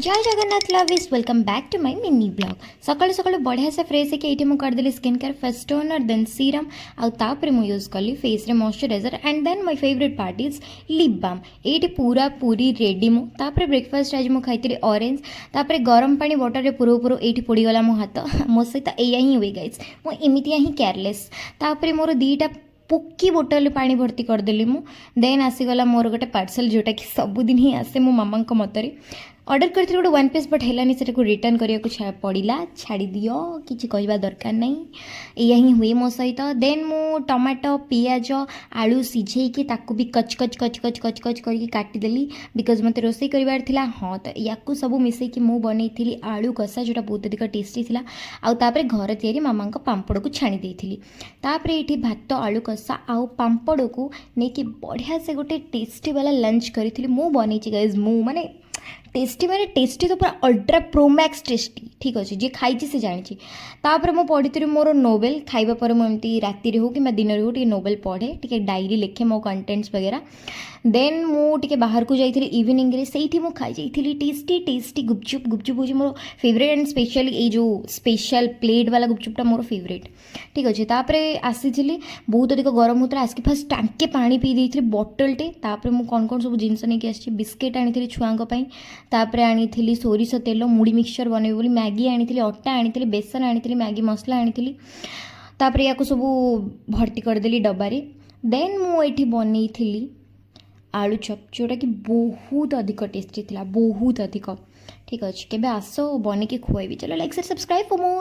जय जगन्नाथ लविस welcome back to my mini blog सकाळू सकाळू बढ़िया से फ्रेश है ये करदेली skin care first toner then serum आउे मुझे यूज कली फेस रे moisturizer and then my favourite part is lip balm ये पूरा पूरी रेडी मुझे ब्रेकफास्ट आज मुझे खाई ऑरेंज तापर गरम पानी वाटर रे पूरा पूरा ये पोड़गला मो हाथ मो सहित या ही हुए गाइज मुझे ही केयरलेस तापर मोर दीटा पोकी बोतल पानी भर्ती करदेली मु देन आसीगला मोर गोटे पार्सल जोटा कि सबुदिन ही आसे मो मामा मतरे ऑर्डर करती गोटे वन पीस बट है से रिटर्न करने पड़ा छाड़ी दियो किसी कहवा दरकार नहीं या ही हुए मो सहित देन मु टमाटो पियाज आलू सिझेकी ताकू भी कच कच कच कच कच कच करके काटिदेली बिकज मत रोसे कर हाँ तो या सब मिसेक मु बनई आलू कषा जोटा बहुत अधिक टेस्टी थी आउे घर तैयारी मामा पापड़ को छाणी देती ये भात आलू कषा आउ पापड़ को लेकिन बढ़िया से गोटे टेस्टी वाला लंच करी मु बनई गाइज मु माने टेस्टी माने टेस्टी तो पूरा अल्ट्रा प्रोमैक्स टेस्टी ठीक अच्छे जी खाई से जानी तापर मो पढ़ी मोर नोवेल खाइबा पर मुझे राति हो कि दिन हो नोवेल पढ़े टी डायरी लिखे मो कंटेंट्स वगैरह देन मुझे बाहर को जाइए इवनिंग रे से खाई जाइए टेस्टी टेस्टी गुपचुप गुपचुप हूँ मोर फेवरेट एंड स्पेशली ये जो स्पेशल प्लेट वाला गुपचुपटा मोर फेवरेट ठीक अच्छे तापर आसी बहुत अधिक गरम होता है आसिक फास्ट टांके पानी पी देती बटलटे तापर मुझे कौन कौन सब जिनस नहीं आसी बिस्किट आनी छुआं तापर आनी सोरिष तेल मुड़ी मिक्सचर बनैबी बोली मैगी आनी अटा आनी बेसन आनी मैगी मसला आनी तापर या सब भर्ती करदेली डब्बारे देन मुझे बनई आलू चप जोटा कि बहुत अधिक टेस्टी थी बहुत अधिक ठीक अच्छे केबे आस बन के खुआबी चलो like share subscribe for more.